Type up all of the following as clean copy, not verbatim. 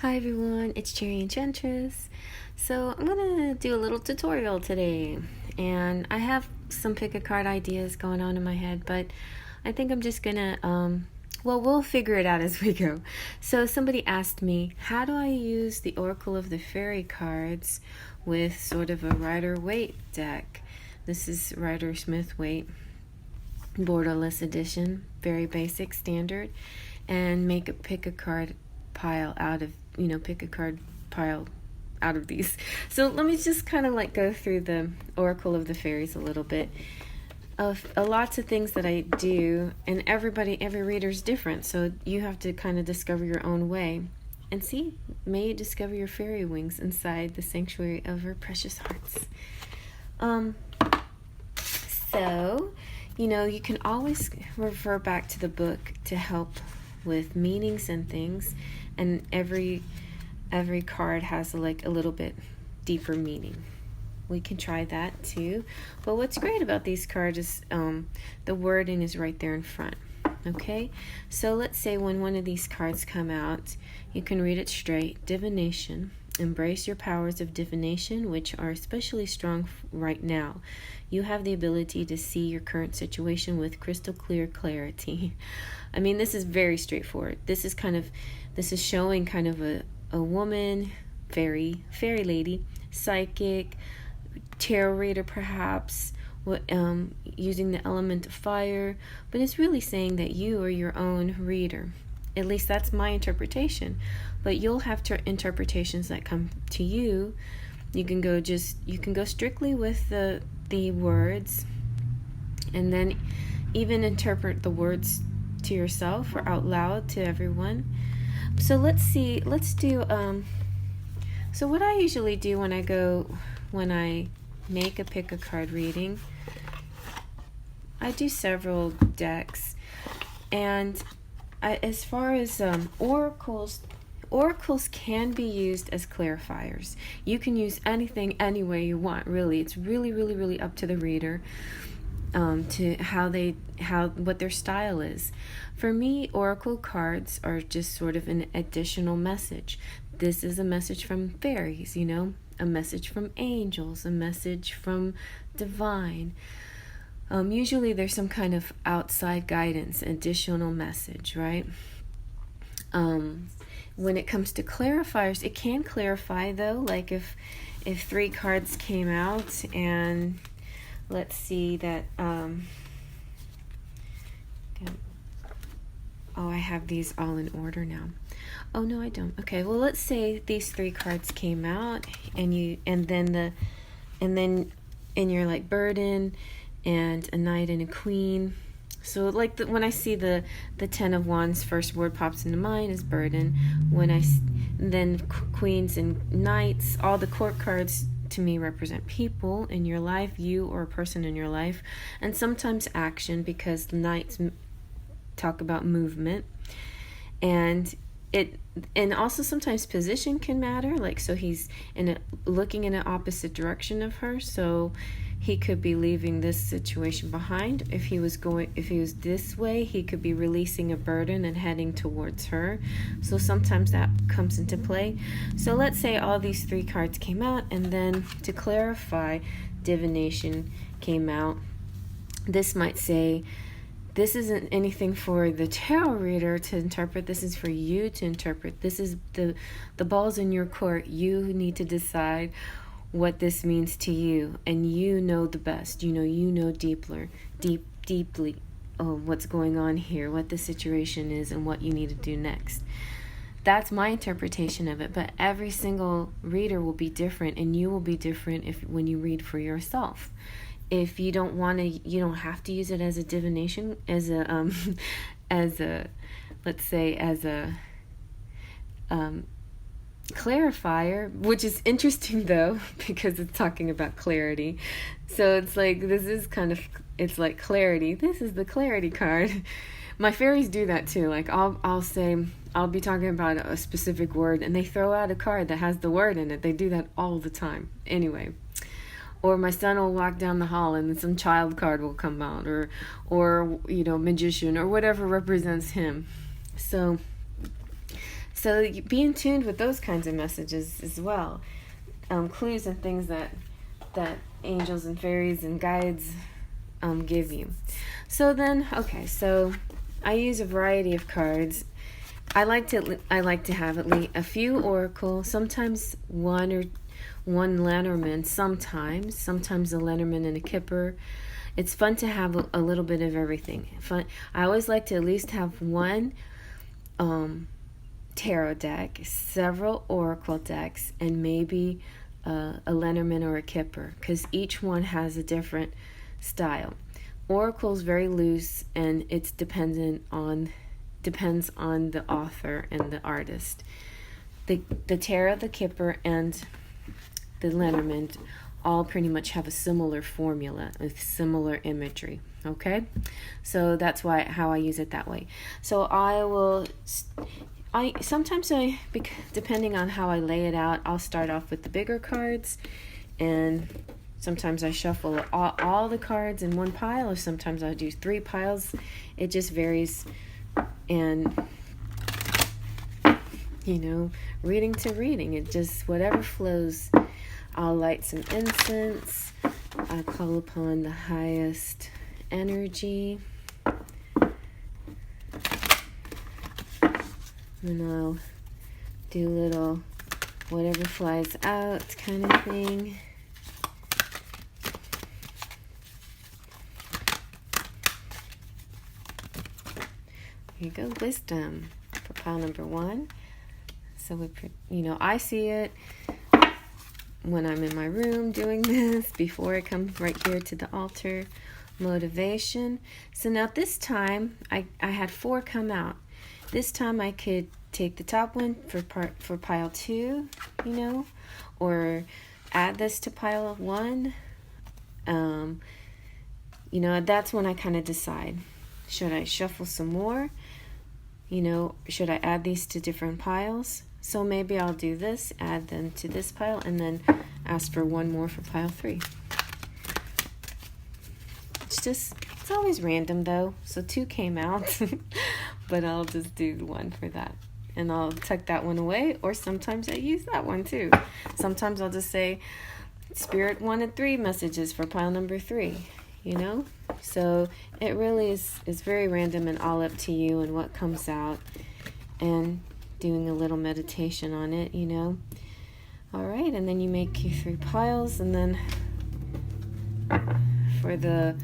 Hi everyone, it's Cherryenchantress. So I'm gonna do a little tutorial today, and I have some pick a card ideas going on in my head, but I think I'm just gonna we'll figure it out as we go. So somebody asked me, how do I use the Oracle of the Fairy cards with sort of a Rider-Waite deck? This is Rider-Smith-Waite borderless edition, very basic, standard, and pick a card pile out of these. So let me just kind of like go through the Oracle of the Fairies a little bit. Lots of things that I do, and every reader's different, so you have to kind of discover your own way and see, may you discover your fairy wings inside the sanctuary of your precious hearts. So you can always refer back to the book to help with meanings and things, and every card has like a little bit deeper meaning. We can try that too, but what's great about these cards is the wording is right there in front. Okay, so let's say when one of these cards come out, you can read it straight. Divination. Embrace your powers of divination, which are especially strong right now. You have the ability to see your current situation with crystal clear clarity. I mean, this is very straightforward. This is showing kind of a woman, fairy lady, psychic, tarot reader perhaps, using the element of fire, but it's really saying that you are your own reader. At least that's my interpretation, but you'll have interpretations that come to you. You can go strictly with the words, and then even interpret the words to yourself or out loud to everyone. So so what I usually do when I make a pick a card reading, I do several decks, and as far as oracles can be used as clarifiers. You can use anything any way you want, really. It's really up to the reader, to what their style is. For me, oracle cards are just sort of an additional message. This is a message from fairies, a message from angels, a message from divine. Usually there's some kind of outside guidance, additional message, right? When it comes to clarifiers, it can clarify though, like if 3 cards came out, and let's see that, I have these all in order now. Oh no, I don't. Okay, well, let's say these 3 cards came out, and you're like burden and a knight and a queen. So like when I see the 10 of Wands, first word pops into mind is burden. Then queens and knights, all the court cards to me represent people in your life, you or a person in your life, and sometimes action, because knights talk about movement, and also sometimes position can matter. Like, so he's looking in an opposite direction of her, so he could be leaving this situation behind. If he was this way, he could be releasing a burden and heading towards her. So sometimes that comes into play. So let's say all these 3 cards came out, and then to clarify, divination came out. This might say, this isn't anything for the tarot reader to interpret. This is for you to interpret. This is the ball's in your court. You need to decide what this means to you, and you know the best. You know deeply what's going on here, what the situation is, and what you need to do next. That's my interpretation of it, but every single reader will be different, and you will be different when you read for yourself. If you don't want to, you don't have to use it as a divination, as a clarifier, which is interesting though, because it's talking about clarity. So it's like, it's like clarity. This is the clarity card. My fairies do that too. Like I'll be talking about a specific word, and they throw out a card that has the word in it. They do that all the time. Anyway. Or my son will walk down the hall and some child card will come out, or magician, or whatever represents him. So So be in tune with those kinds of messages as well. Clues and things that angels and fairies and guides give you. So then, okay, so I use a variety of cards. I like to have at least a few oracle, sometimes one Lenormand, sometimes a Lenormand and a Kipper. It's fun to have a little bit of everything. I always like to at least have one tarot deck, several oracle decks, and maybe a Lenormand or a Kipper, because each one has a different style. Oracle's very loose, and it's depends on the author and the artist. The tarot, the Kipper, and the Lenormand all pretty much have a similar formula with similar imagery. Okay, so that's how I use it that way. So sometimes depending on how I lay it out, I'll start off with the bigger cards, and sometimes I shuffle all the cards in one pile, or sometimes I do 3 piles. It just varies, and reading to reading, it just whatever flows. I'll light some incense. I call upon the highest energy. And I'll do little whatever flies out kind of thing. Here you go, wisdom for pile number 1. So I see it when I'm in my room doing this, before I come right here to the altar. Motivation. So now this time I had 4 come out. This time I could take the top one for pile 2, or add this to pile 1. That's when I kind of decide, should I shuffle some more? Should I add these to different piles? So maybe I'll do this, add them to this pile, and then ask for 1 more for pile 3. It's always random though. So 2 came out, but I'll just do 1 for that. And I'll tuck that one away, or sometimes I use that one too. Sometimes I'll just say, Spirit wanted 3 messages for pile number 3, So it really is very random and all up to you and what comes out, and doing a little meditation on it, All right, and then you make your 3 piles, and then for the,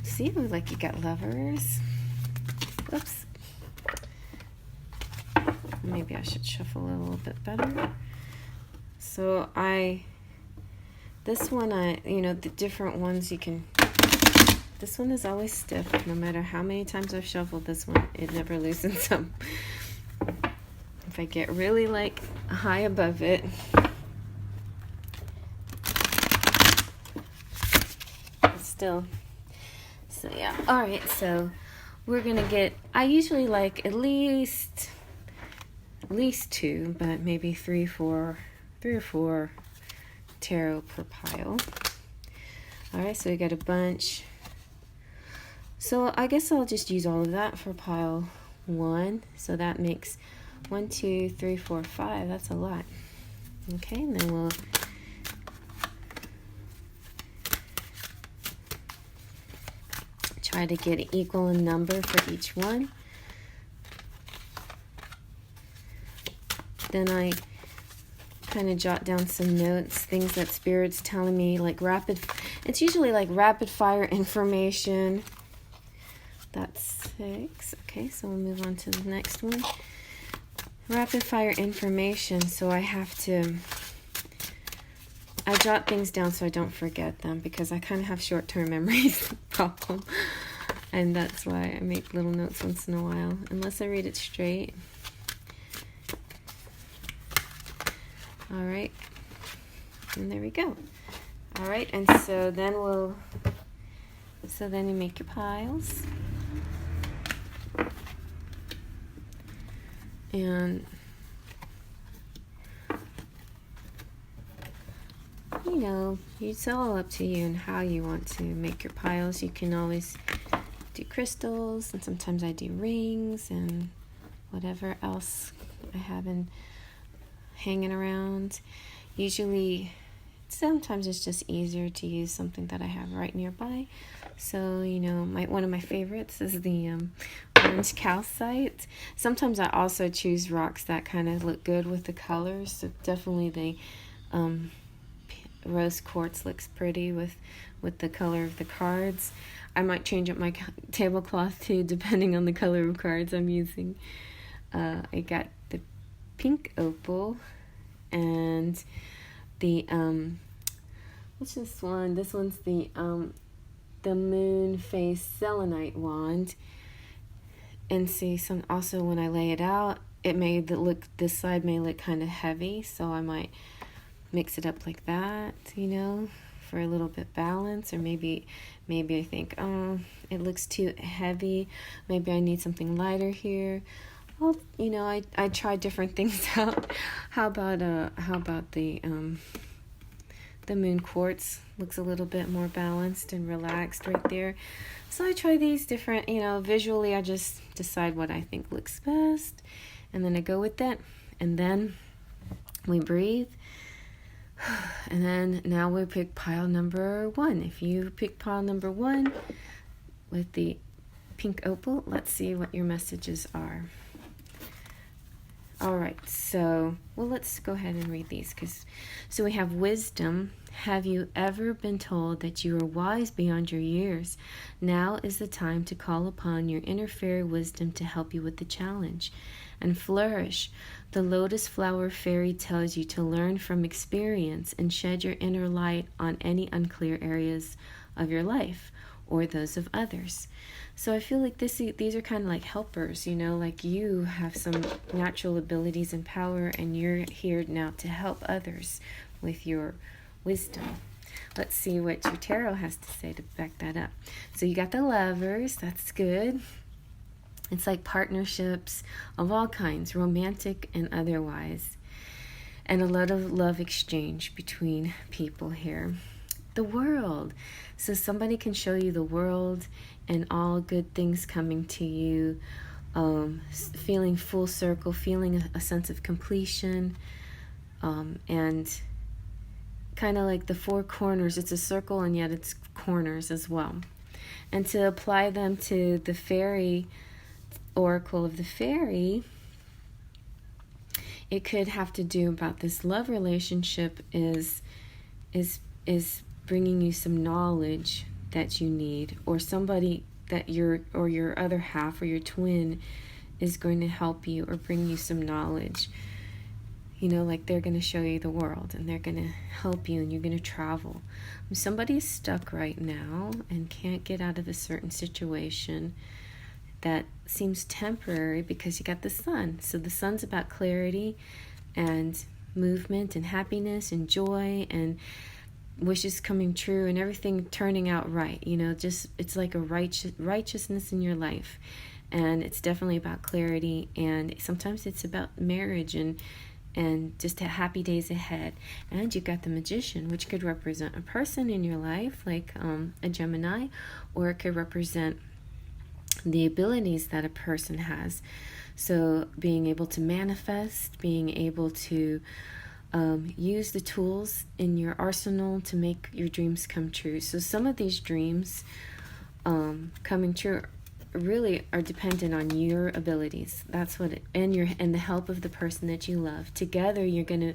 see, like you got Lovers. Oops. Maybe I should shuffle a little bit better. So this one, the different ones you can, this one is always stiff. No matter how many times I've shuffled this one, it never loosens up. If I get really high above it, but still. So yeah, all right, so we're gonna get, I usually like at least 2, but maybe 3 or 4 tarot per pile. All right, so we got a bunch. So I guess I'll just use all of that for pile 1. So that makes 1, 2, 3, 4, 5. That's a lot. Okay, and then we'll try to get an equal number for each one. Then I kind of jot down some notes, things that Spirit's telling me, it's usually like rapid fire information. That's 6. Okay, so we'll move on to the next one. Rapid fire information, so I jot things down so I don't forget them, because I kind of have short-term memory problem, and that's why I make little notes once in a while, unless I read it straight. All right, and there we go. All right, and so then you make your piles. And it's all up to you and how you want to make your piles. You can always do crystals, and sometimes I do rings, and whatever else I have in hanging around. Usually, sometimes it's just easier to use something that I have right nearby. So, you know, one of my favorites is the orange calcite. Sometimes I also choose rocks that kind of look good with the colors. So definitely the rose quartz looks pretty with the color of the cards. I might change up my tablecloth too, depending on the color of cards I'm using. I got the pink opal and the what's this one? This one's the moon face selenite wand. And see, also when I lay it out, this side may look kind of heavy, so I might mix it up like that, you know, for a little bit balance. Or maybe I think, oh, it looks too heavy. Maybe I need something lighter here. Well, you know, I try different things out. How about the moon quartz? Looks a little bit more balanced and relaxed right there. So I try these different, you know, visually I just decide what I think looks best, and then I go with that, and then we breathe, and then now we pick pile number 1. If you pick pile number 1 with the pink opal, let's see what your messages are. All right, so, well, let's go ahead and read these. So we have wisdom. Have you ever been told that you are wise beyond your years? Now is the time to call upon your inner fairy wisdom to help you with the challenge. And flourish. The lotus flower fairy tells you to learn from experience and shed your inner light on any unclear areas of your life or those of others. So I feel like these are kind of like helpers, you know, like you have some natural abilities and power, and you're here now to help others with your wisdom. Let's see what your tarot has to say to back that up. So you got the Lovers, that's good. It's like partnerships of all kinds, romantic and otherwise, and a lot of love exchange between people here. The World. So somebody can show you the world and all good things coming to you, feeling full circle, feeling a sense of completion, and kind of like the 4 corners. It's a circle and yet it's corners as well. And to apply them to the fairy oracle of the fairy, it could have to do about this love relationship is bringing you some knowledge that you need, or somebody that your other half or your twin is going to help you or bring you some knowledge. You know, like they're going to show you the world and they're going to help you and you're going to travel. Somebody is stuck right now and can't get out of a certain situation that seems temporary because you got the sun. So the sun's about clarity and movement and happiness and joy and wishes coming true and everything turning out right. You know, just it's like a righteousness in your life. And it's definitely about clarity, and sometimes it's about marriage and just happy days ahead. And you got the Magician, which could represent a person in your life, like a Gemini, or it could represent the abilities that a person has. So being able to manifest, being able to use the tools in your arsenal to make your dreams come true. So some of these dreams coming true really are dependent on your abilities. That's what and the help of the person that you love. Together you're going to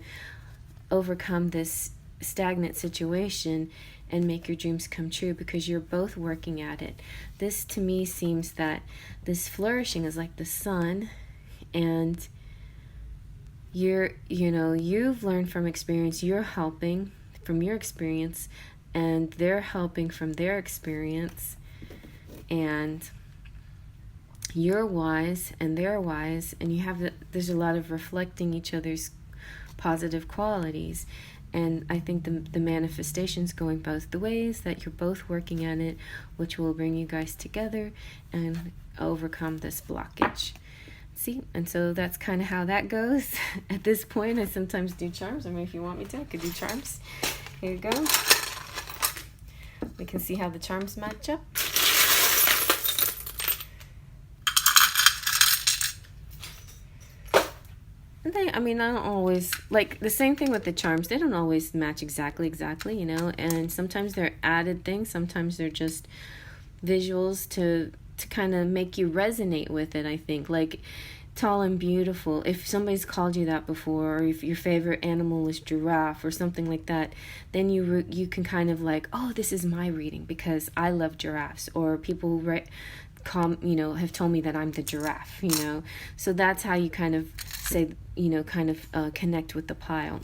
overcome this stagnant situation and make your dreams come true because you're both working at it. This to me seems that this flourishing is like the sun, and you've learned from experience, you're helping from your experience, and they're helping from their experience, and you're wise and they're wise, and there's a lot of reflecting each other's positive qualities. And I think the manifestation's going both the ways, that you're both working at it, which will bring you guys together and overcome this blockage. See, and so that's kind of how that goes. At this point, I sometimes do charms. I mean, if you want me to, I could do charms. Here you go. We can see how the charms match up. I mean, I don't always, like, the same thing with the charms. They don't always match exactly, you know, and sometimes they're added things. Sometimes they're just visuals to kind of make you resonate with it, I think. Like, tall and beautiful. If somebody's called you that before, or if your favorite animal is giraffe or something like that, then you can kind of like, oh, this is my reading because I love giraffes. Or people have told me that I'm the giraffe, you know. So that's how you kind of say, you know, kind of connect with the pile.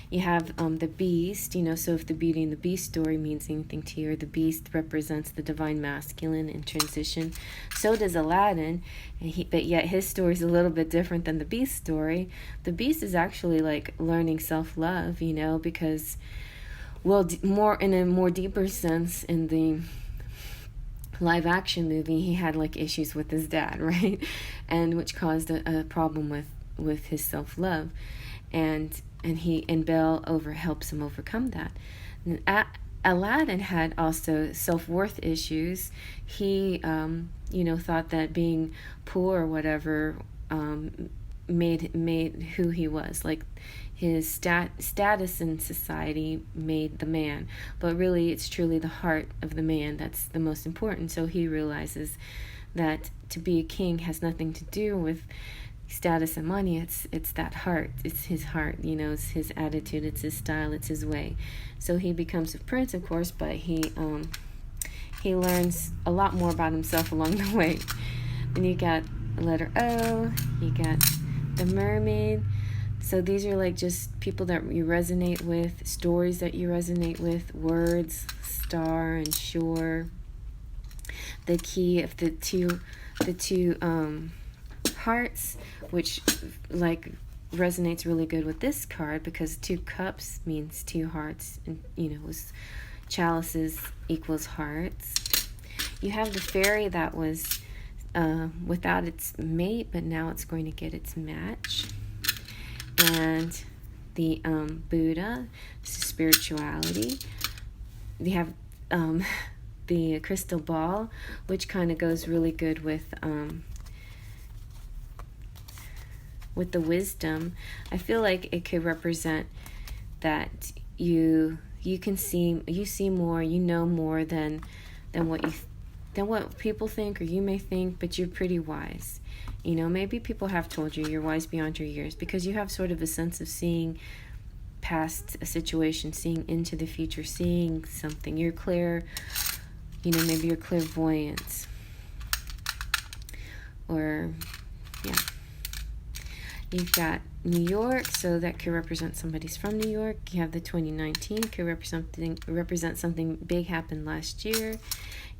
You have the beast, you know, so if the Beauty and the Beast story means anything to you, or the beast represents the divine masculine in transition, so does Aladdin, but yet his story is a little bit different than the beast story. The beast is actually like learning self-love, you know, because, well, more in a more deeper sense, in the live action movie, he had like issues with his dad, right? And which caused a problem with his self-love. And Belle helps him overcome that. And Aladdin had also self-worth issues. He thought that being poor or whatever made who he was. Like, his status in society made the man, but really it's truly the heart of the man that's the most important. So he realizes that to be a king has nothing to do with status and money. It's that heart. It's his heart, you know. It's his attitude, it's his style, it's his way. So he becomes a prince, of course, but he learns a lot more about himself along the way. Then you got letter O, you got the mermaid. So these are like just people that you resonate with, stories that you resonate with, words, star and shore. The key of the two hearts, which like resonates really good with this card, because 2 cups means 2 hearts, and you know, chalices equals hearts. You have the fairy that was without its mate, but now it's going to get its match. And the Buddha, spirituality. You have the crystal ball, which kind of goes really good with the wisdom. I feel like it could represent that you see more, you know more than what people think or you may think, but you're pretty wise. You know, maybe people have told you you're wise beyond your years, because you have sort of a sense of seeing past a situation, seeing into the future, seeing something. You're clear, you know, maybe you're clairvoyant. Or, yeah. You've got New York, so that could represent somebody's from New York. You have the 2019, could represent something big happened last year.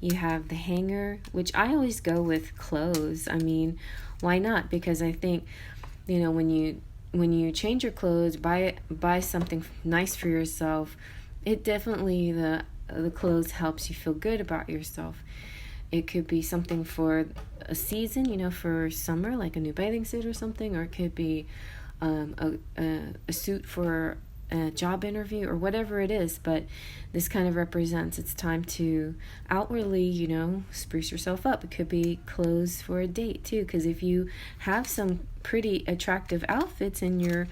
You have the hanger, which I always go with clothes. I mean, why not? Because I think, you know, when you change your clothes, buy something nice for yourself, it definitely, the clothes helps you feel good about yourself. It could be something for a season, you know, for summer, like a new bathing suit or something, or it could be a suit for a job interview or whatever it is. But this kind of represents it's time to outwardly, you know, spruce yourself up. It could be clothes for a date too, because if you have some pretty attractive outfits in your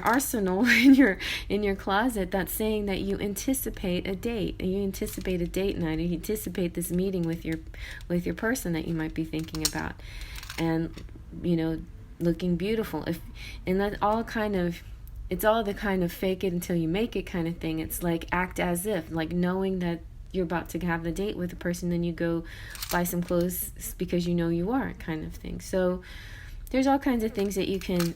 arsenal, in your closet, that's saying that you anticipate a date, and you anticipate a date night, and you anticipate this meeting with your person that you might be thinking about, and you know, looking beautiful. And that all kind of, it's all the kind of fake it until you make it kind of thing. It's like act as if, like knowing that you're about to have the date with a person, then you go buy some clothes because you know you are, kind of thing. So there's all kinds of things that you can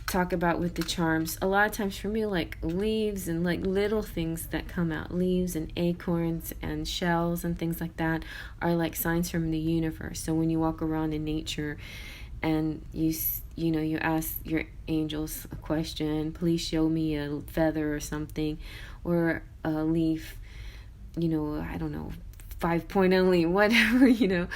talk about with the charms. A lot of times for me, like leaves and like little things that come out, leaves and acorns and shells and things like that are like signs from the universe. So when you walk around in nature and you ask your angels a question, please show me a feather or something, or a leaf, you know, I don't know, 5-point only, whatever, you know,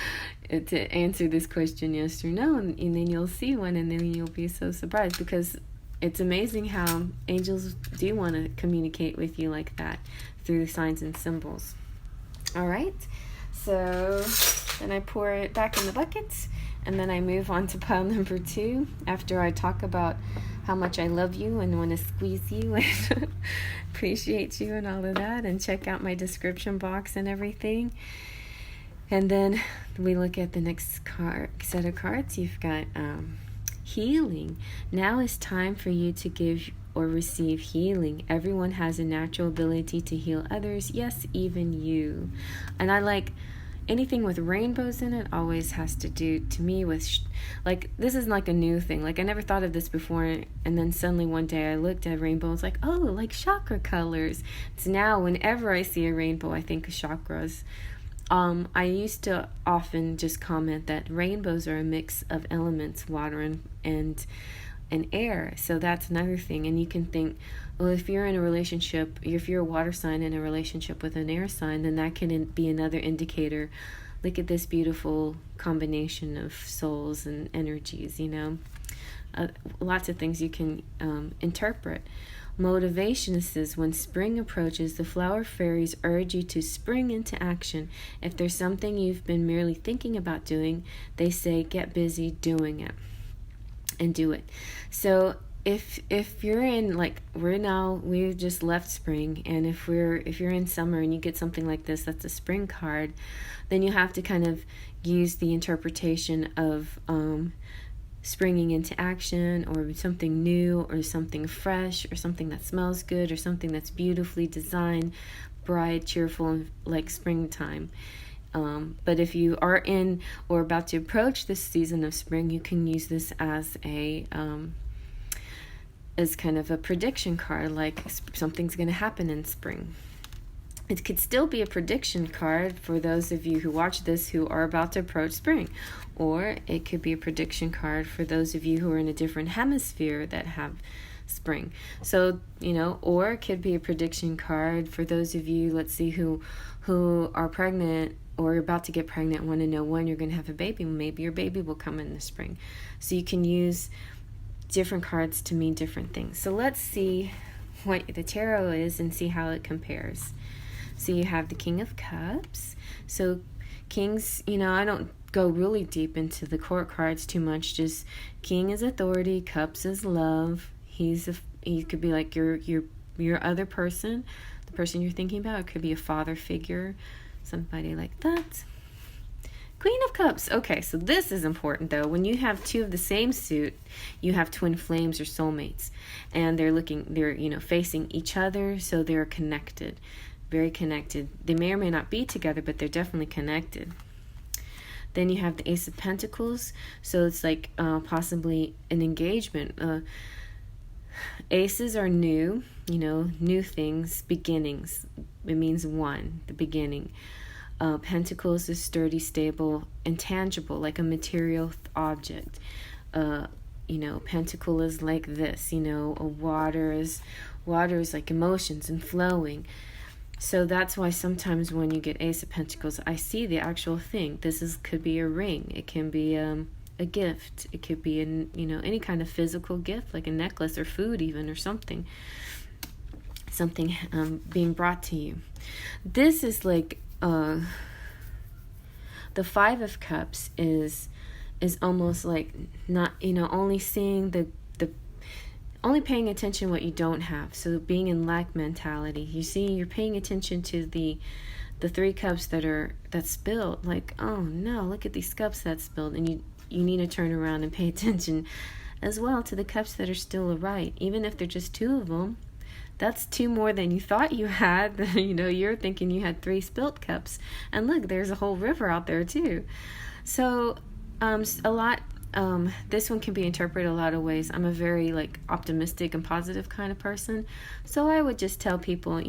to answer this question yes or no, and then you'll see one, and then you'll be so surprised, because it's amazing how angels do want to communicate with you like that through signs and symbols. All right, so then I pour it back in the bucket, and then I move on to pile number 2 after I talk about how much I love you and want to squeeze you and appreciate you and all of that, and check out my description box and everything. And then we look at the next set of cards. You've got healing. Now is time for you to give or receive healing. Everyone has a natural ability to heal others. Yes, even you. And I like anything with rainbows in it always has to do to me with like, this is like a new thing. Like, I never thought of this before, and then suddenly one day I looked at rainbows like, oh, like chakra colors. So now whenever I see a rainbow, I think of chakras. I used to often just comment that rainbows are a mix of elements, water and air. So that's another thing. And you can think, well, if you're in a relationship, if you're a water sign in a relationship with an air sign, then that can be another indicator. Look at this beautiful combination of souls and energies, lots of things you can interpret. Motivation says, when spring approaches, the flower fairies urge you to spring into action. If there's something you've been merely thinking about doing, they say, get busy doing it and do it. So if you're in, like, we've just left spring, and if you're in summer and you get something like this that's a spring card, then you have to kind of use the interpretation of springing into action, or something new, or something fresh, or something that smells good, or something that's beautifully designed, bright, cheerful, like springtime. But if you are in or about to approach this season of spring, you can use this as as kind of a prediction card, like something's going to happen in spring. It could still be a prediction card for those of you who watch this who are about to approach spring. Or it could be a prediction card for those of you who are in a different hemisphere that have spring. So, or it could be a prediction card for those of you, let's see, who are pregnant or about to get pregnant, want to know when you're going to have a baby. Maybe your baby will come in the spring. So you can use different cards to mean different things. So let's see what the tarot is and see how it compares. So you have the King of Cups. So kings, I don't go really deep into the court cards too much. Just King is authority, Cups is love. He could be like your other person, the person you're thinking about. It could be a father figure, somebody like that. Queen of Cups. Okay, so this is important though. When you have two of the same suit, you have twin flames or soulmates, and they're facing each other, so they're connected. Very connected. They may or may not be together, but they're definitely connected. Then you have the Ace of Pentacles, so it's like possibly an engagement. Aces are new, new things, beginnings. It means one, the beginning. Pentacles is sturdy, stable, and tangible, like a material object. Pentacle is like this, water is like emotions and flowing. So that's why sometimes when you get Ace of Pentacles, I see the actual thing. Could be a ring. It can be a gift. It could be any kind of physical gift, like a necklace or food even, or something being brought to you. This is like the Five of Cups is almost like not only seeing only paying attention what you don't have. So being in lack mentality. You're paying attention to the 3 cups that's spilled. Like, oh no, look at these cups that spilled. And you need to turn around and pay attention as well to the cups that are still right. Even if they're just 2 of them, that's 2 more than you thought you had. You're thinking you had 3 spilled cups. And look, there's a whole river out there too. So this one can be interpreted a lot of ways. I'm a very optimistic and positive kind of person. So I would just tell people,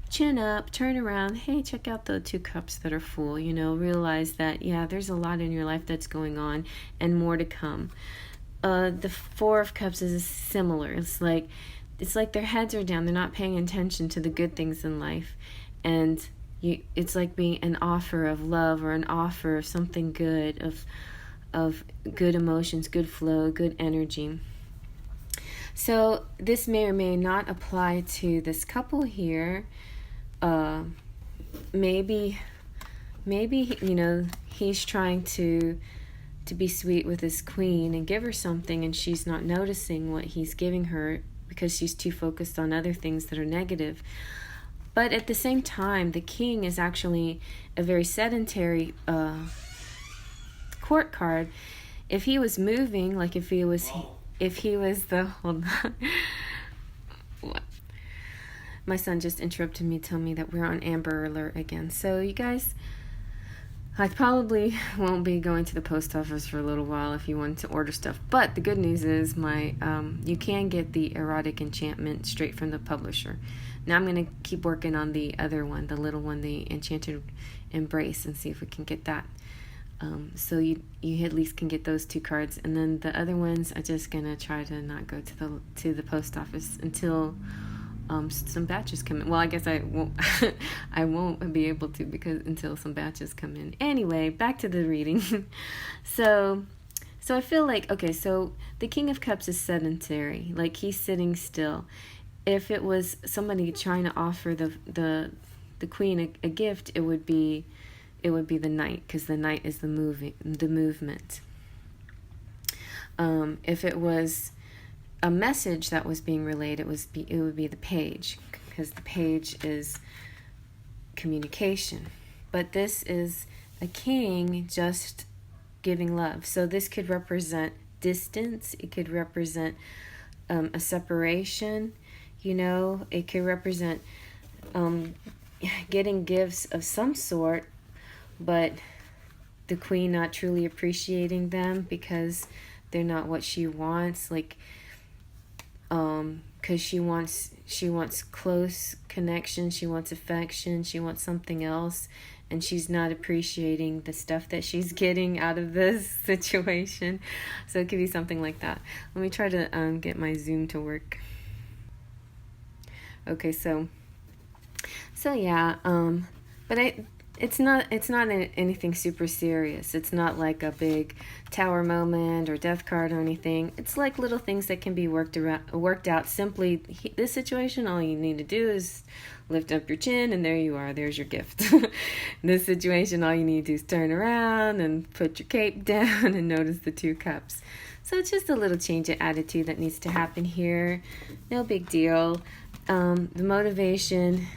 chin up, turn around. Hey, check out the 2 cups that are full. Realize that, there's a lot in your life that's going on and more to come. The 4 of Cups is similar. It's like their heads are down. They're not paying attention to the good things in life. And it's like being an offer of love or an offer of something good, of good emotions, good flow, good energy. So this may or may not apply to this couple here. Maybe he's trying to to be sweet with his queen and give her something, and she's not noticing what he's giving her because she's too focused on other things that are negative. But at the same time, the king is actually a very sedentary court card. If he was moving, like if he was the, hold on. What? My son just interrupted me, telling me that we're on Amber Alert again. So you guys, I probably won't be going to the post office for a little while if you want to order stuff. But the good news is you can get the Erotic Enchantment straight from the publisher. Now I'm going to keep working on the other one, the little one, the Enchanted Embrace, and see if we can get that. So you at least can get those 2 cards. And then the other ones, I'm just going to try to not go to the post office until some batches come in. Well, I guess I won't I won't be able to until some batches come in. Anyway, back to the reading. So I feel like, okay, so the King of Cups is sedentary, like he's sitting still. If it was somebody trying to offer the queen a gift, it would be the knight, because the knight is the movement. If it was a message that was being relayed, it would be the page, because the page is communication. But this is a king just giving love. So this could represent distance. It could represent a separation. It could represent getting gifts of some sort, but the queen not truly appreciating them because they're not what she wants. Like, because she wants close connection, she wants affection, she wants something else, and she's not appreciating the stuff that she's getting out of this situation. So it could be something like that. Let me try to get my Zoom to work. Okay, so yeah, but it's not anything super serious. It's not like a big tower moment or death card or anything. It's like little things that can be worked out. Simply, this situation, all you need to do is lift up your chin, and there you are. There's your gift. This situation, all you need to do is turn around and put your cape down and notice the 2 cups. So it's just a little change of attitude that needs to happen here. No big deal. The motivation,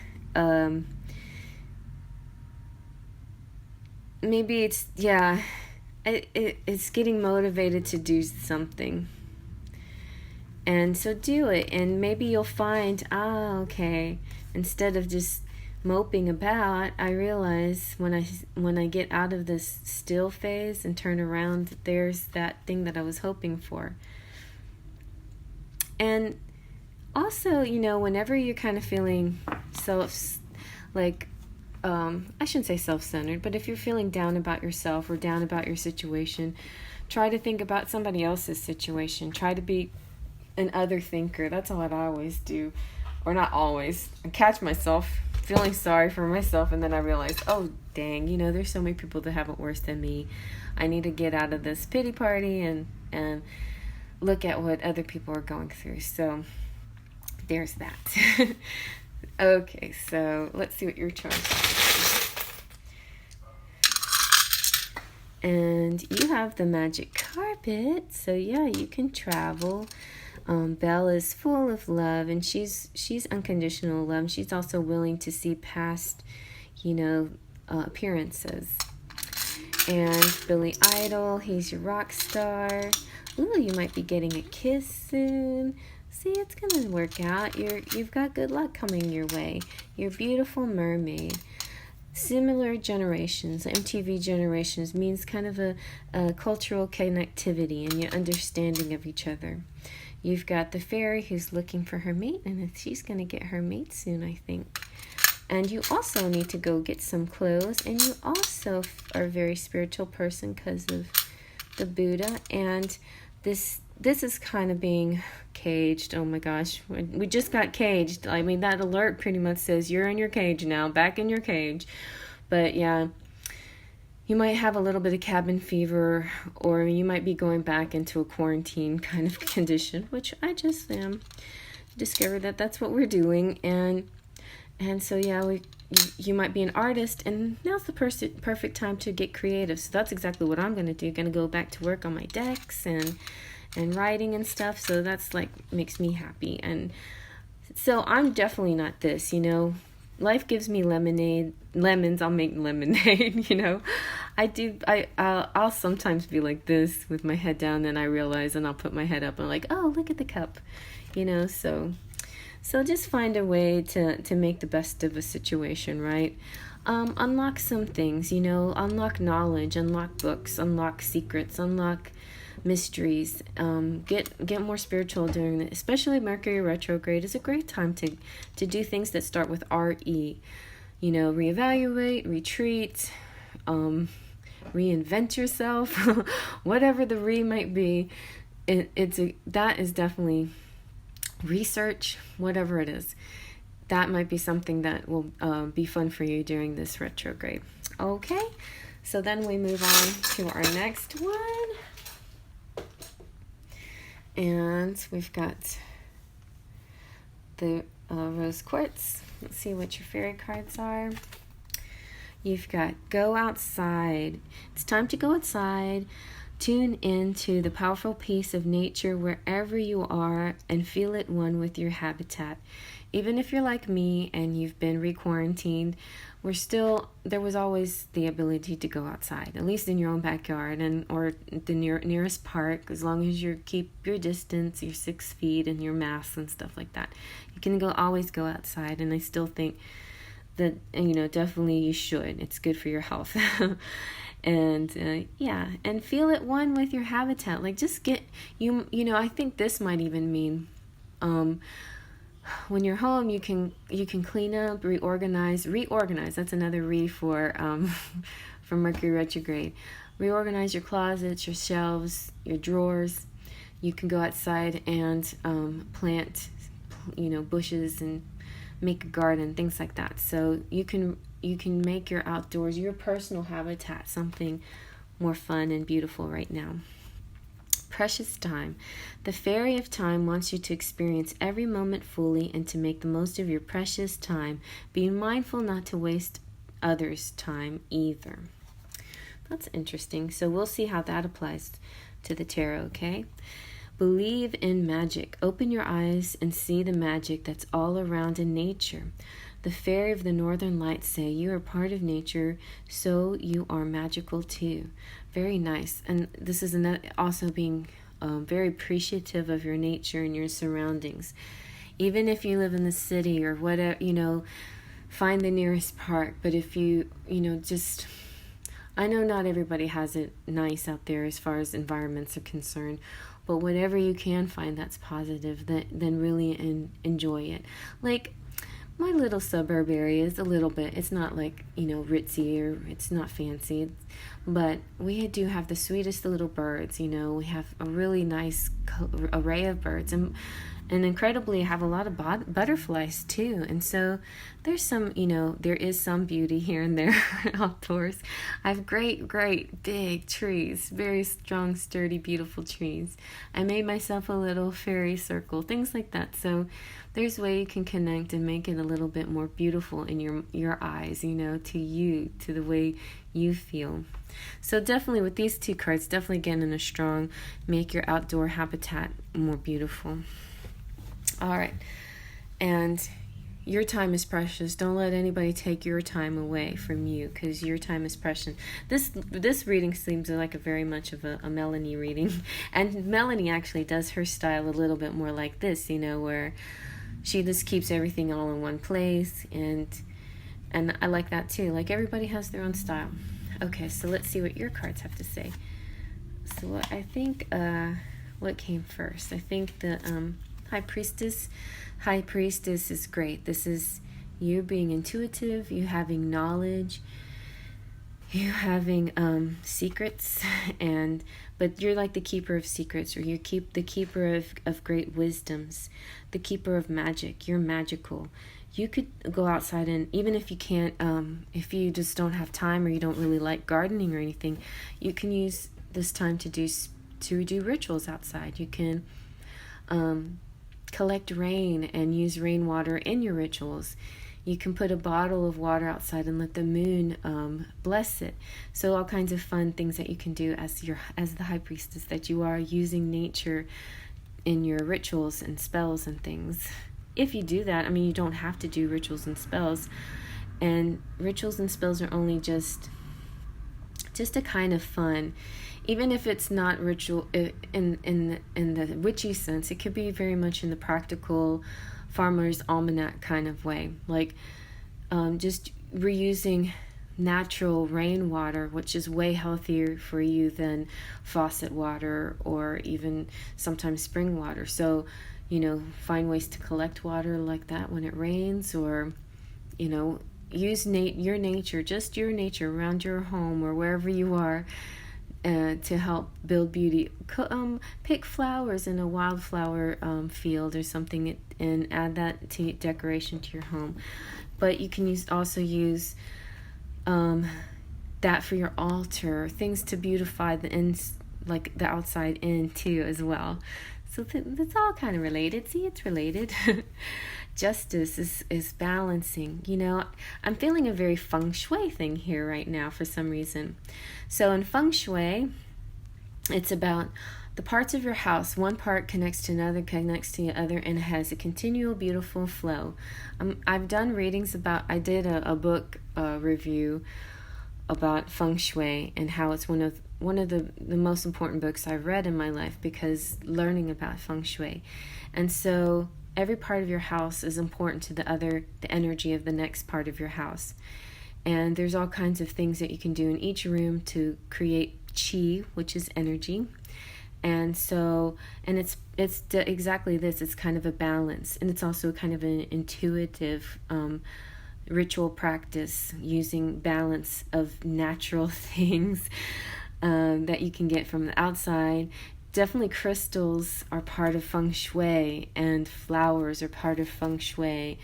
maybe it's, it's getting motivated to do something. And so do it, and maybe you'll find, okay, instead of just moping about, I realize when I get out of this still phase and turn around, there's that thing that I was hoping for. And also, whenever you're kind of feeling I shouldn't say self-centered, but if you're feeling down about yourself or down about your situation, try to think about somebody else's situation. Try to be an other thinker. That's what I always do. Or not always. I catch myself feeling sorry for myself, and then I realize, oh, dang, there's so many people that have it worse than me. I need to get out of this pity party and look at what other people are going through. So there's that. Okay, so let's see what your chart is. And you have the magic carpet, so yeah, you can travel. Belle is full of love, and she's unconditional love. She's also willing to see past, appearances. And Billy Idol, he's your rock star. Ooh, you might be getting a kiss soon. See, it's gonna work out. You've got good luck coming your way. You're a beautiful mermaid. Similar generations, MTV generations, means kind of a cultural connectivity and your understanding of each other. You've got the fairy who's looking for her mate, and she's going to get her mate soon, I think. And you also need to go get some clothes, and you also are a very spiritual person because of the Buddha. And this is kind of being caged. Oh my gosh, we just got caged. I mean, that alert pretty much says you're in your cage now, back in your cage. But yeah, you might have a little bit of cabin fever, or you might be going back into a quarantine kind of condition, which I just discovered that that's what we're doing. And so yeah, you might be an artist, and now's the perfect time to get creative. So that's exactly what I'm going to do. Going to go back to work on my decks and writing and stuff. So that's like makes me happy. And so I'm definitely not this, life gives me lemons, I'll make lemonade. I'll sometimes be like this with my head down, then I realize, and I'll put my head up and like, oh, look at the cup, so just find a way to make the best of a situation, right? Unlock some things, unlock knowledge, unlock books, unlock secrets, unlock mysteries. Get more spiritual during it. Especially Mercury retrograde is a great time to do things that start with RE. Reevaluate, retreat, reinvent yourself, whatever the re might be. That is definitely research, whatever it is. That might be something that will be fun for you during this retrograde. Okay, so then we move on to our next one. And we've got the rose quartz. Let's see what your fairy cards are. You've got go outside. It's time to go outside. Tune into the powerful peace of nature wherever you are and feel it one with your habitat. Even if you're like me and you've been re-quarantined, there was always the ability to go outside, at least in your own backyard or the nearest park, as long as you keep your distance, your 6 feet, and your masks and stuff like that. You can always go outside, and I still think that, definitely you should. It's good for your health. And and feel it one with your habitat. Like just get, I think this might even mean, when you're home, you can clean up, reorganize. That's another re for Mercury retrograde. Reorganize your closets, your shelves, your drawers. You can go outside and plant, bushes and make a garden, things like that. So you can make your outdoors, your personal habitat, something more fun and beautiful right now. Precious time. The fairy of time wants you to experience every moment fully and to make the most of your precious time, being mindful not to waste others' time either. That's interesting. So we'll see how that applies to the tarot, okay? Believe in magic. Open your eyes and see the magic that's all around in nature. The fairy of the northern lights say you are part of nature, so you are magical too. Very nice. And this is also being very appreciative of your nature and your surroundings. Even if you live in the city or whatever, find the nearest park. But if you, I know not everybody has it nice out there as far as environments are concerned. But whatever you can find that's positive, then really enjoy it. Like, my little suburb area is a little bit, it's not like, ritzy or it's not fancy, but we do have the sweetest little birds, we have a really nice array of birds, and incredibly have a lot of butterflies too. And so there's some, there is some beauty here and there outdoors. I have great big trees, very strong, sturdy, beautiful trees. I made myself a little fairy circle, things like that. So there's a way you can connect and make it a little bit more beautiful in your eyes, to the way you feel. So definitely with these two cards, definitely getting a strong, make your outdoor habitat more beautiful. All right. And your time is precious. Don't let anybody take your time away from you, because your time is precious. This reading seems like a very much of a Melanie reading. And Melanie actually does her style a little bit more like this, where she just keeps everything all in one place, and I like that too. Like, everybody has their own style. Okay, so let's see what your cards have to say. So I think what came first? I think the High Priestess. High Priestess is great. This is you being intuitive, you having knowledge, you having secrets, but you're like the keeper of secrets, or you keep the keeper of great wisdoms, the keeper of magic. You're magical. You could go outside, and even if you can't, if you just don't have time or you don't really like gardening or anything, you can use this time to do rituals outside. You can collect rain and use rainwater in your rituals. you can put a bottle of water outside and let the moon bless it. So all kinds of fun things that you can do as the high priestess that you are, using nature in your rituals and spells and things. If you do that, I mean, you don't have to do rituals and spells. And rituals and spells are only just a kind of fun. Even if it's not ritual in the witchy sense, it could be very much in the practical farmer's almanac kind of way. Like just reusing natural rainwater, which is way healthier for you than faucet water or even sometimes spring water. So, find ways to collect water like that when it rains, or, use your nature around your home or wherever you are to help build beauty. Pick flowers in a wildflower field or something and add that to decoration to your home. But you can also use that for your altar, things to beautify the outside in too as well. So that's all kind of related. See, it's related. Justice is balancing. I'm feeling a very feng shui thing here right now for some reason. So in feng shui, it's about the parts of your house. One part connects to another, connects to the other, and has a continual beautiful flow. I've done readings I did a book review about feng shui and how it's one of the most important books I've read in my life, because learning about feng shui. And so every part of your house is important to the energy of the next part of your house. And there's all kinds of things that you can do in each room to create chi, which is energy. And so, it's exactly this. It's kind of a balance, and it's also kind of an intuitive ritual practice using balance of natural things that you can get from the outside. Definitely crystals are part of feng shui, and flowers are part of feng shui,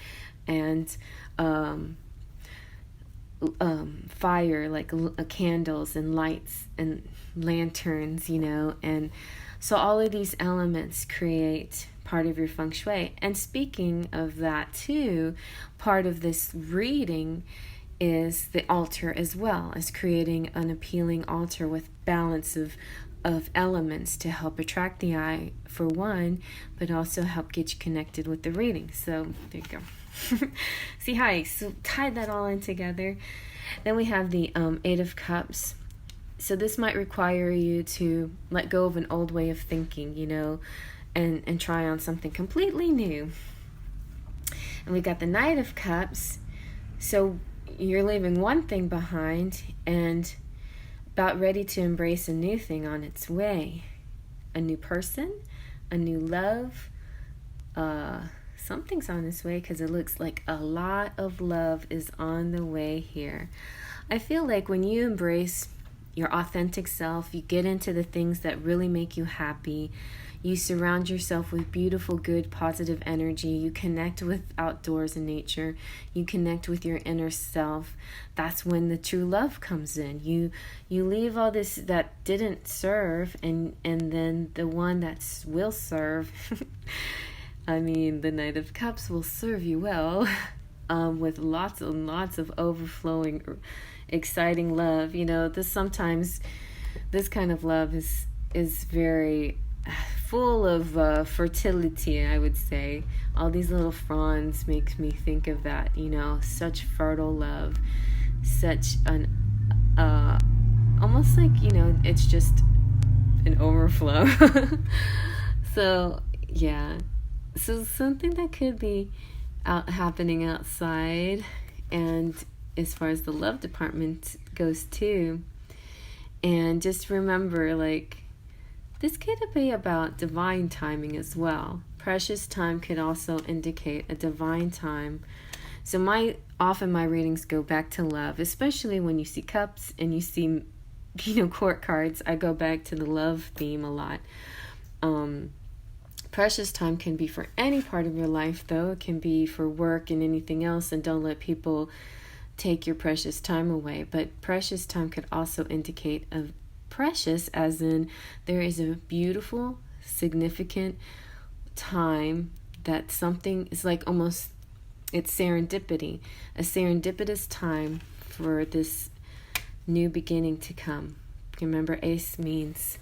and fire, like candles and lights and lanterns, and so all of these elements create part of your feng shui. And speaking of that too, part of this reading is the altar as well, as creating an appealing altar with balance of elements to help attract the eye for one, but also help get you connected with the reading. So there you go. See how I tied that all in together. Then we have the Eight of Cups. So this might require you to let go of an old way of thinking, and try on something completely new. And we got the Knight of Cups. So you're leaving one thing behind and about ready to embrace a new thing on its way. A new person, a new love. Something's on its way, because it looks like a lot of love is on the way here. I feel like when you embrace your authentic self, you get into the things that really make you happy, you surround yourself with beautiful, good, positive energy, you connect with outdoors and nature, you connect with your inner self, that's when the true love comes in. You leave all this that didn't serve, and then the one that will serve I mean, the Knight of Cups will serve you well, with lots and lots of overflowing, exciting love. This kind of love is very full of fertility, I would say. All these little fronds make me think of that, such fertile love, such an, almost like, it's just an overflow. So, yeah. So something that could be happening outside, and as far as the love department goes too. And just remember, this could be about divine timing as well. Precious time could also indicate a divine time. So often my readings go back to love, especially when you see cups and you see, court cards. I go back to the love theme a lot. Precious time can be for any part of your life, though. It can be for work and anything else, and don't let people take your precious time away. But precious time could also indicate precious, as in there is a beautiful, significant time that something is like almost It's serendipity, a serendipitous time for this new beginning to come. Remember, ace means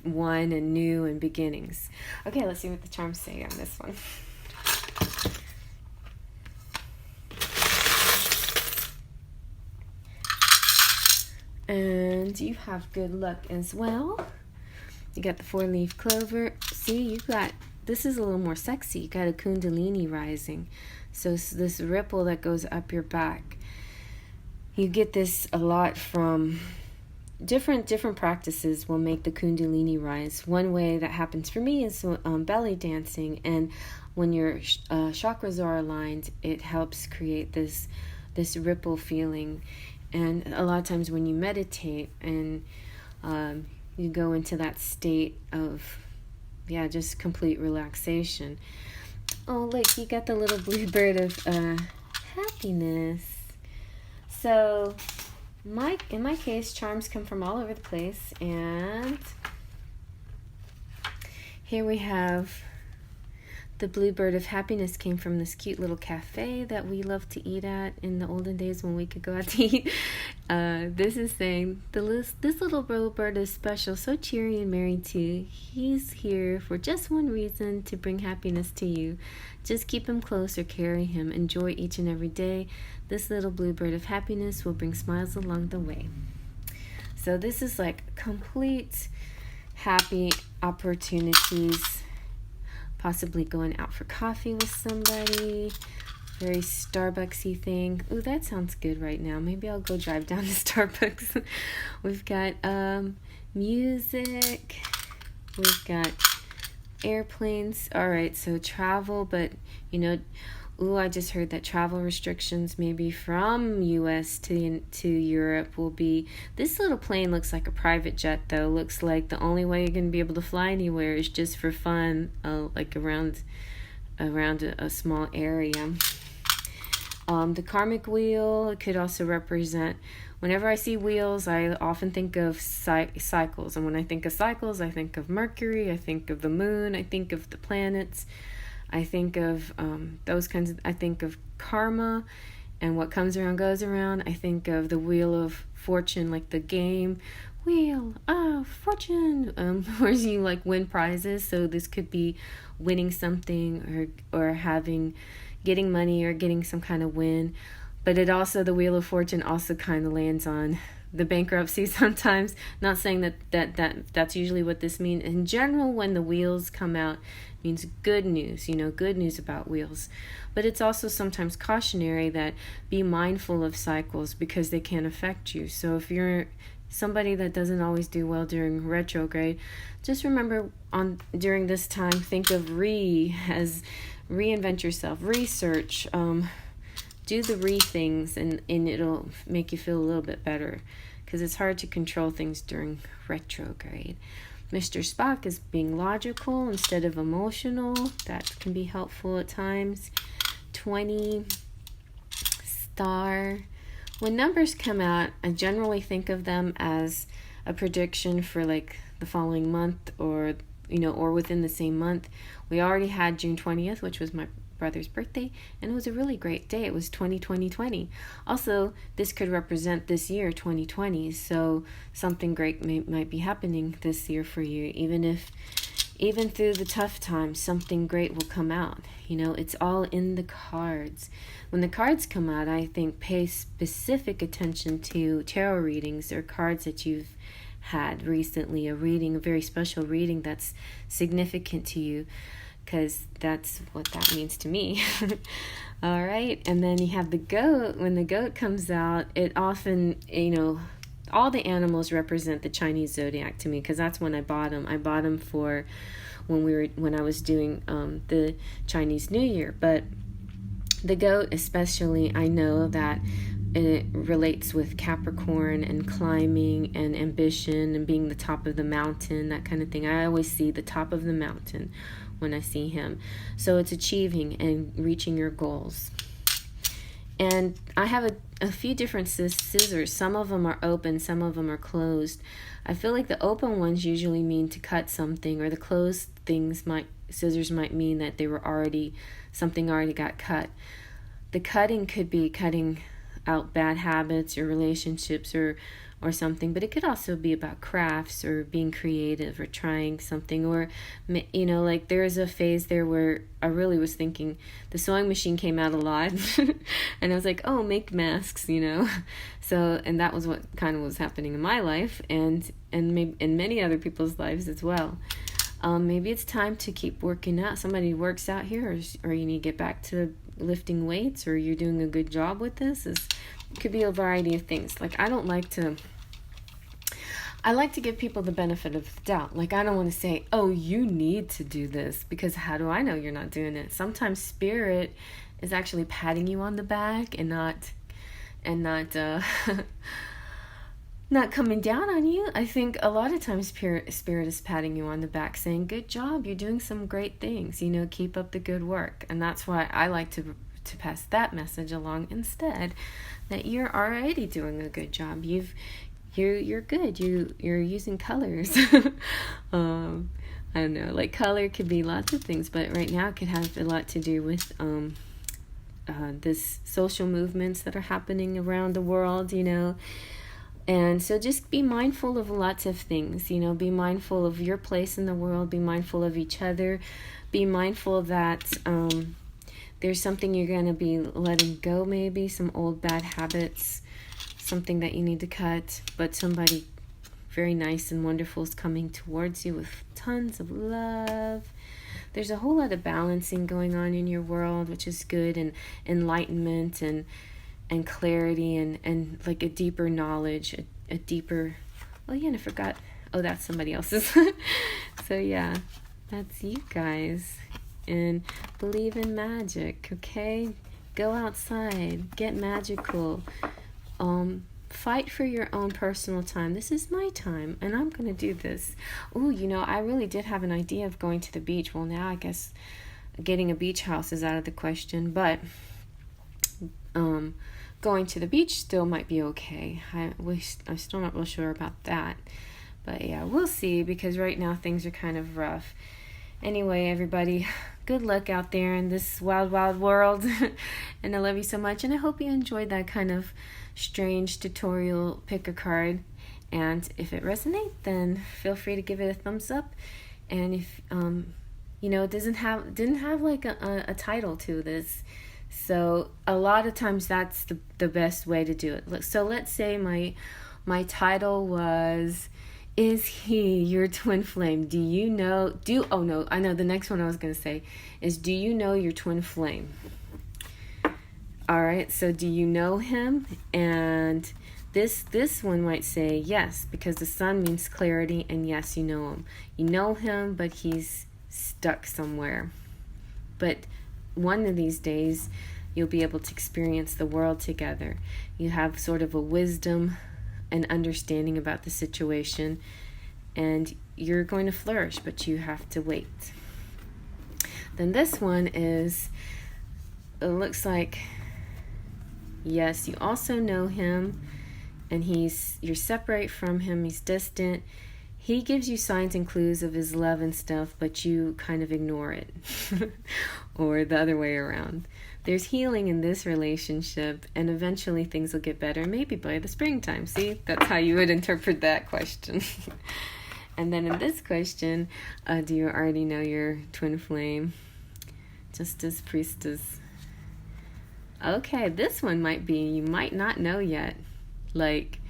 one and new and beginnings. Okay, let's see what the charms say on this one. And you have good luck as well. You got the 4-leaf clover. See, you got, this is a little more sexy. You got a kundalini rising. So it's this ripple that goes up your back. You get this a lot from different practices will make the kundalini rise. One way that happens for me is belly dancing, and when your chakras are aligned, it helps create this ripple feeling. And a lot of times when you meditate and you go into that state of just complete relaxation. Oh, look, you got the little blue bird of happiness. So in my case, charms come from all over the place, and here we have the bluebird of happiness came from this cute little cafe that we loved to eat at in the olden days when we could go out to eat. This is saying, this little bluebird is special, so cheery and merry too. He's here for just one reason, to bring happiness to you. Just keep him close or carry him. Enjoy each and every day. This little bluebird of happiness will bring smiles along the way. So this is like complete happy opportunities. Possibly going out for coffee with somebody. Very Starbucksy thing. Ooh, that sounds good right now. Maybe I'll go drive down to Starbucks. We've got music. We've got airplanes. All right, so travel, but I just heard that travel restrictions maybe from US to Europe will be, this little plane looks like a private jet though. Looks like the only way you're going to be able to fly anywhere is just for fun, like around a small area. The karmic wheel could also represent, whenever I see wheels, I often think of cycles. And when I think of cycles, I think of Mercury, I think of the moon, I think of the planets. I think of I think of karma and what comes around goes around. I think of the wheel of fortune, like the game Wheel of Fortune, where you like win prizes. So this could be winning something or getting money or getting some kind of win. But the Wheel of Fortune also kind of lands on the bankruptcy sometimes. Not saying that's usually what this means. In general, when the wheels come out, it means good news, good news about wheels. But it's also sometimes cautionary that be mindful of cycles because they can affect you. So if you're somebody that doesn't always do well during retrograde, just remember during this time, think of as reinvent yourself, research, do the things, and it'll make you feel a little bit better, because it's hard to control things during retrograde. Mr. Spock is being logical instead of emotional. That can be helpful at times. 20, star. When numbers come out, I generally think of them as a prediction for like the following month or within the same month. We already had June 20th, which was my brother's birthday, and it was a really great day. It was 2020. Also, this could represent this year, 2020, so something great might be happening this year for you. Even through the tough times, something great will come out. It's all in the cards. When the cards come out, I think pay specific attention to tarot readings or cards that you've had recently, a very special reading that's significant to you, because that's what that means to me. All right, and then you have the goat. When the goat comes out, it often, all the animals represent the Chinese zodiac to me, because that's when I bought them. I bought them for when I was doing the Chinese New Year. But the goat especially, I know that it relates with Capricorn and climbing and ambition and being the top of the mountain, that kind of thing. I always see the top of the mountain when I see him. So it's achieving and reaching your goals. And I have a few different scissors. Some of them are open, some of them are closed. I feel like the open ones usually mean to cut something, or the closed things might scissors might mean that something already got cut. The cutting could be cutting out bad habits or relationships or something, but it could also be about crafts or being creative or trying something, or like there was a phase there where I really was thinking the sewing machine came out a lot and I was like, oh, make masks, so, and that was what kind of was happening in my life and maybe in many other people's lives as well. Maybe it's time to keep working out. Somebody works out here, or you need to get back to lifting weights, or you're doing a good job with this. It could be a variety of things. Like, I like to give people the benefit of the doubt. Like, I don't want to say, oh, you need to do this, because how do I know you're not doing it? Sometimes spirit is actually patting you on the back and not not coming down on you. I think a lot of times spirit is patting you on the back, saying, good job, you're doing some great things, keep up the good work. And that's why I like to pass that message along instead, that you're already doing a good job. You're good. You're using colors. I don't know, like color could be lots of things, but right now it could have a lot to do with this social movements that are happening around the world, And so just be mindful of lots of things, be mindful of your place in the world, be mindful of each other, be mindful that there's something you're going to be letting go, maybe some old bad habits, something that you need to cut, but somebody very nice and wonderful is coming towards you with tons of love. There's a whole lot of balancing going on in your world, which is good, and enlightenment and clarity and like a deeper knowledge, a deeper, I forgot. Oh, that's somebody else's. So yeah, that's you guys. And believe in magic, okay? Go outside, get magical. Fight for your own personal time. This is my time, and I'm going to do this. Ooh, I really did have an idea of going to the beach. Well, now I guess getting a beach house is out of the question, but going to the beach still might be okay. I'm still not real sure about that. But yeah, we'll see, because right now things are kind of rough. Anyway, everybody, good luck out there in this wild, wild world. And I love you so much. And I hope you enjoyed that kind of strange tutorial pick a card. And if it resonates, then feel free to give it a thumbs up. And if, it didn't have like a title to this. So a lot of times that's the best way to do it. So let's say my title was, is he your twin flame? I know the next one I was going to say is, do you know your twin flame? All right, so do you know him? And this one might say yes, because the sun means clarity, and yes, you know him. You know him, but he's stuck somewhere. But one of these days, you'll be able to experience the world together. You have sort of a wisdom and understanding about the situation, and you're going to flourish, but you have to wait. Then this one it looks like, yes, you also know him, and you're separate from him, he's distant. He gives you signs and clues of his love and stuff, but you kind of ignore it. Or the other way around. There's healing in this relationship, and eventually things will get better, maybe by the springtime. See, that's how you would interpret that question. And then in this question, do you already know your twin flame? Justice, Priestess. Okay, this one might be, you might not know yet. Like,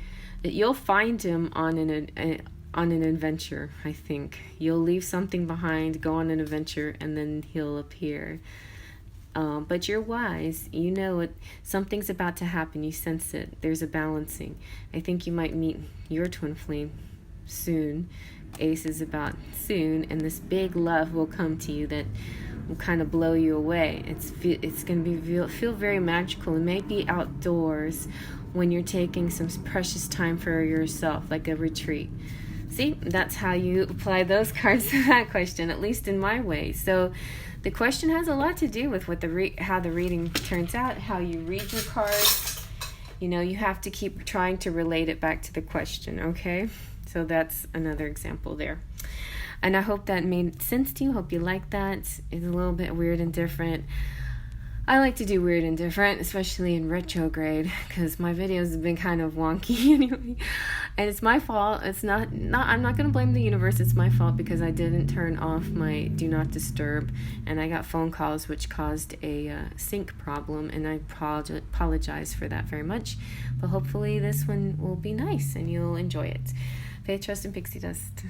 you'll find him on an adventure, I think. You'll leave something behind, go on an adventure, and then he'll appear. But you're wise. You know it. Something's about to happen. You sense it. There's a balancing. I think you might meet your twin flame soon. Ace is about soon, and this big love will come to you that will kind of blow you away. It's going to feel very magical. It may be outdoors when you're taking some precious time for yourself, like a retreat. See, that's how you apply those cards to that question, at least in my way. So the question has a lot to do with how the reading turns out, how you read your cards. You have to keep trying to relate it back to the question, okay? So that's another example there. And I hope that made sense to you. Hope you like that. It's a little bit weird and different. I like to do weird and different, especially in retrograde, because my videos have been kind of wonky anyway. And it's my fault. It's not I'm not going to blame the universe. It's my fault because I didn't turn off my do not disturb, and I got phone calls which caused a sync problem, and I apologize for that very much. But hopefully this one will be nice and you'll enjoy it. Faith, trust, and pixie dust.